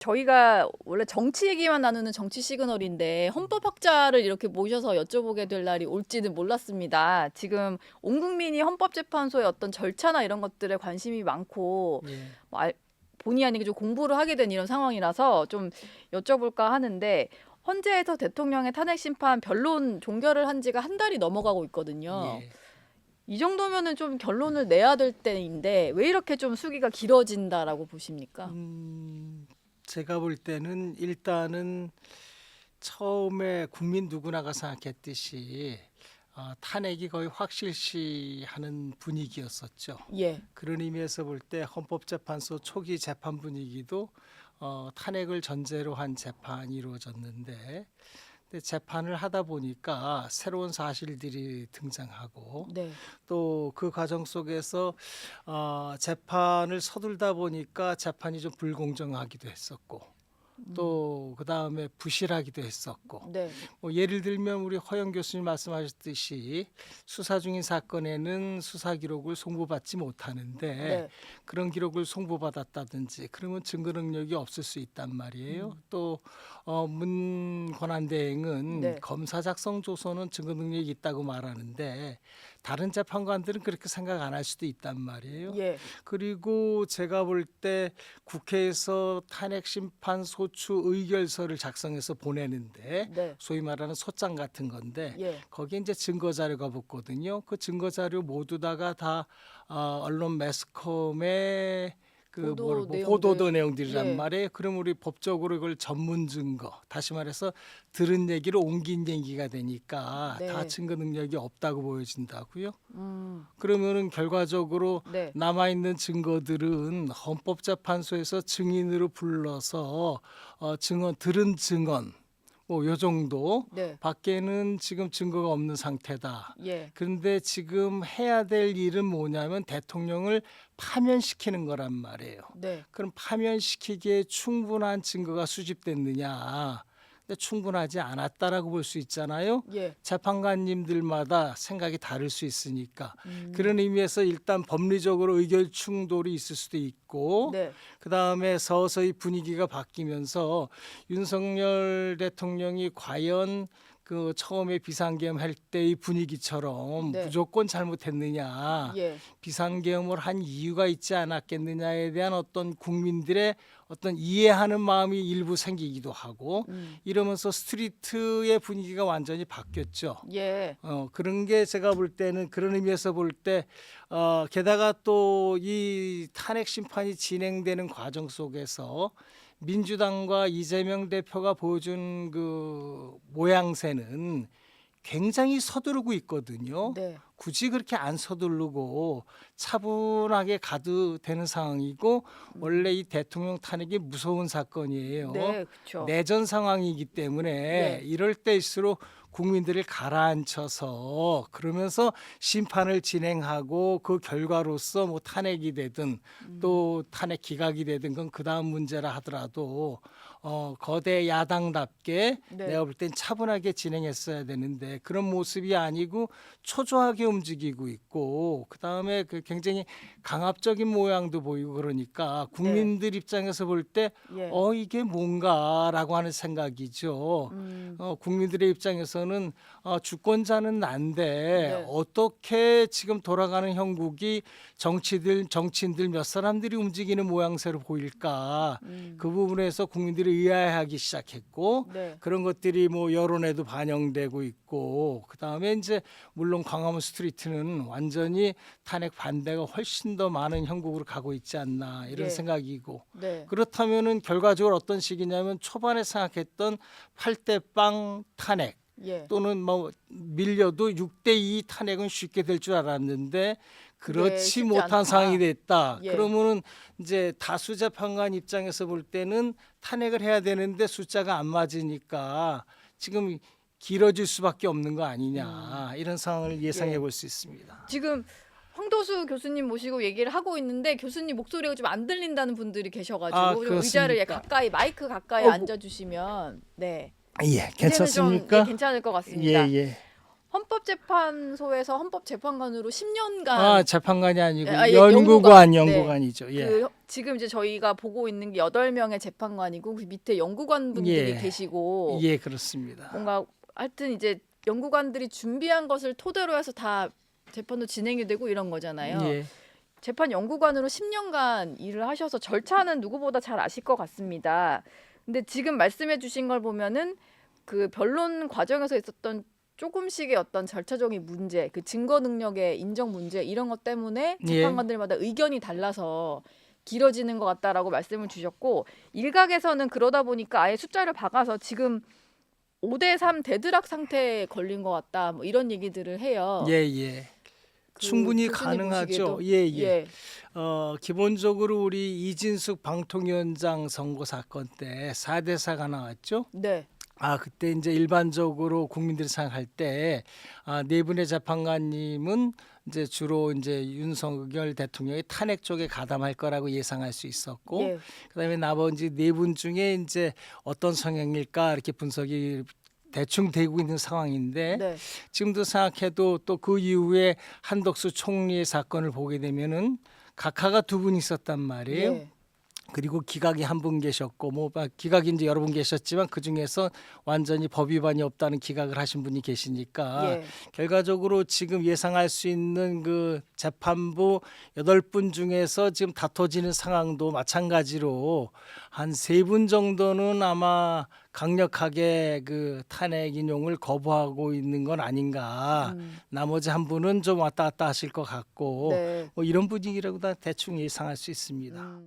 저희가 원래 정치 얘기만 나누는 정치 시그널인데 헌법학자를 이렇게 모셔서 여쭤보게 될 날이 올지는 몰랐습니다. 지금 온 국민이 헌법재판소의 어떤 절차나 이런 것들에 관심이 많고 예. 뭐 본의 아니게 좀 공부를 하게 된 이런 상황이라서 좀 여쭤볼까 하는데 헌재에서 대통령의 탄핵 심판 변론 종결을 한 지가 한 달이 넘어가고 있거든요. 예. 이 정도면은 좀 결론을 내야 될 때인데 왜 이렇게 좀 수기가 길어진다라고 보십니까? 제가 볼 때는 일단은 처음에 국민 누구나가 생각했듯이 탄핵이 거의 확실시하는 분위기였었죠. 예. 그런 의미에서 볼 때 헌법재판소 초기 재판 분위기도 탄핵을 전제로 한 재판이 이루어졌는데, 근데 재판을 하다 보니까 새로운 사실들이 등장하고 네. 또 그 과정 속에서 재판을 서둘다 보니까 재판이 좀 불공정하기도 했었고 또 그다음에 부실하기도 했었고 네. 뭐 예를 들면 우리 허영 교수님 말씀하셨듯이 수사 중인 사건에는 수사 기록을 송부받지 못하는데 네. 그런 기록을 송부받았다든지 그러면 증거 능력이 없을 수 있단 말이에요. 또 문 권한대행은 네. 검사 작성 조서는 증거 능력이 있다고 말하는데 다른 재판관들은 그렇게 생각 안 할 수도 있단 말이에요. 예. 그리고 제가 볼 때 국회에서 탄핵 심판 소추 의결서를 작성해서 보내는데 네. 소위 말하는 소장 같은 건데 예. 거기에 이제 증거 자료가 붙거든요. 그 증거 자료 모두다가 다 언론 매스컴의 그 보도 내용들. 보도도 내용들이란 예. 말이에요. 그럼 우리 법적으로 이걸 전문 증거, 다시 말해서 들은 얘기를 옮긴 얘기가 되니까 네. 다 증거 능력이 없다고 보여진다고요. 음. 그러면은 결과적으로 네. 남아 있는 증거들은 헌법재판소에서 증인으로 불러서 들은 증언 뭐 요 정도 네. 밖에는 지금 증거가 없는 상태다. 예. 그런데 지금 해야 될 일은 뭐냐면 대통령을 파면시키는 거란 말이에요. 네. 그럼 파면시키기에 충분한 증거가 수집됐느냐? 근데 충분하지 않았다라고 볼 수 있잖아요. 예. 재판관님들마다 생각이 다를 수 있으니까 그런 의미에서 일단 법리적으로 의견 충돌이 있을 수도 있고 네. 그다음에 서서히 분위기가 바뀌면서 윤석열 대통령이 과연 그 처음에 비상계엄 할 때의 분위기처럼 네. 무조건 잘못했느냐, 예. 비상계엄을 한 이유가 있지 않았겠느냐에 대한 어떤 국민들의 어떤 이해하는 마음이 일부 생기기도 하고 이러면서 스트리트의 분위기가 완전히 바뀌었죠. 예. 그런 게 제가 볼 때는 그런 의미에서 볼 때 게다가 또 이 탄핵 심판이 진행되는 과정 속에서 민주당과 이재명 대표가 보여준 그 모양새는 굉장히 서두르고 있거든요. 네. 굳이 그렇게 안 서두르고 차분하게 가도 되는 상황이고 원래 이 대통령 탄핵이 무서운 사건이에요. 네. 그렇죠. 내전 상황이기 때문에 네. 이럴 때일수록 국민들을 가라앉혀서 그러면서 심판을 진행하고 그 결과로서 뭐 탄핵이 되든 또 탄핵 기각이 되든 그건 그다음 문제라 하더라도 거대 야당답게 네. 내가 볼 땐 차분하게 진행했어야 되는데 그런 모습이 아니고 초조하게 움직이고 있고 그다음에 그 굉장히 강압적인 모양도 보이고 그러니까 국민들 입장에서 볼 때 예. 이게 뭔가라고 하는 생각이죠. 국민들의 입장에서는 주권자는 난데 네. 어떻게 지금 돌아가는 형국이 정치인들 몇 사람들이 움직이는 모양새로 보일까? 그 부분에서 국민들이 의아해하기 시작했고 네. 그런 것들이 뭐 여론에도 반영되고 있고 그다음에 이제 물론 광화문 스트리트는 완전히 탄핵 반대가 훨씬 더 많은 형국으로 가고 있지 않나 이런 예. 생각이고 네. 그렇다면은 결과적으로 어떤 식이냐면 초반에 생각했던 8대 빵 탄핵 예. 또는 뭐 밀려도 6대2 탄핵은 쉽게 될 줄 알았는데 그렇지 쉽지 못한 않다. 상황이 됐다. 예. 그러면은 이제 다수 재판관 입장에서 볼 때는 탄핵을 해야 되는데 숫자가 안 맞으니까 지금 길어질 수밖에 없는 거 아니냐 이런 상황을 예상해 예. 볼 수 있습니다. 지금 황도수 교수님 모시고 얘기를 하고 있는데 교수님 목소리가 좀 안 들린다는 분들이 계셔가지고 좀 의자를 그렇습니까? 가까이 마이크 가까이 뭐. 앉아주시면 네 예, 이제는 좀 괜찮습니까? 괜찮을 것 같습니다. 예. 헌법재판소에서 헌법재판관으로 10년간 재판관이 아니고 예, 연구관, 네. 연구관이죠. 예. 그 지금 이제 저희가 보고 있는 게 8명의 재판관이고 그 밑에 연구관분들이 예. 계시고 예, 그렇습니다. 뭔가 하여튼 이제 연구관들이 준비한 것을 토대로 해서 다 재판도 진행이 되고 이런 거잖아요. 예. 재판 연구관으로 10년간 일을 하셔서 절차는 누구보다 잘 아실 것 같습니다. 근데 지금 말씀해 주신 걸 보면은 그 변론 과정에서 있었던 조금씩의 어떤 절차적인 문제, 그 증거 능력의 인정 문제 이런 것 때문에 예. 재판관들마다 의견이 달라서 길어지는 것 같다라고 말씀을 주셨고 일각에서는 그러다 보니까 아예 숫자를 박아서 지금 5대3 대드락 상태에 걸린 것 같다 뭐 이런 얘기들을 해요. 예, 예. 그 충분히 교수님 가능하죠. 보시기에도. 예, 예. 예. 기본적으로 우리 이진숙 방통위원장 선거 사건 때 4대4가 나왔죠. 네. 그때 이제 일반적으로 국민들이 생각할 때, 네 분의 재판관님은 이제 주로 이제 윤석열 대통령의 탄핵 쪽에 가담할 거라고 예상할 수 있었고, 예. 그다음에 나머지 네 분 중에 이제 어떤 성향일까 이렇게 분석이 대충 되고 있는 상황인데, 네. 지금도 생각해도 또 그 이후에 한덕수 총리의 사건을 보게 되면은 각하가 두 분 있었단 말이에요. 예. 그리고 기각이 한 분 계셨고 기각이 이제 여러 분 계셨지만 그 중에서 완전히 법 위반이 없다는 기각을 하신 분이 계시니까 예. 결과적으로 지금 예상할 수 있는 그 재판부 8분 중에서 지금 다퉈지는 상황도 마찬가지로 한 3분 정도는 아마 강력하게 그 탄핵 인용을 거부하고 있는 건 아닌가. 나머지 한 분은 좀 왔다 갔다 하실 것 같고 네. 뭐 이런 분위기라고 다 대충 예상할 수 있습니다.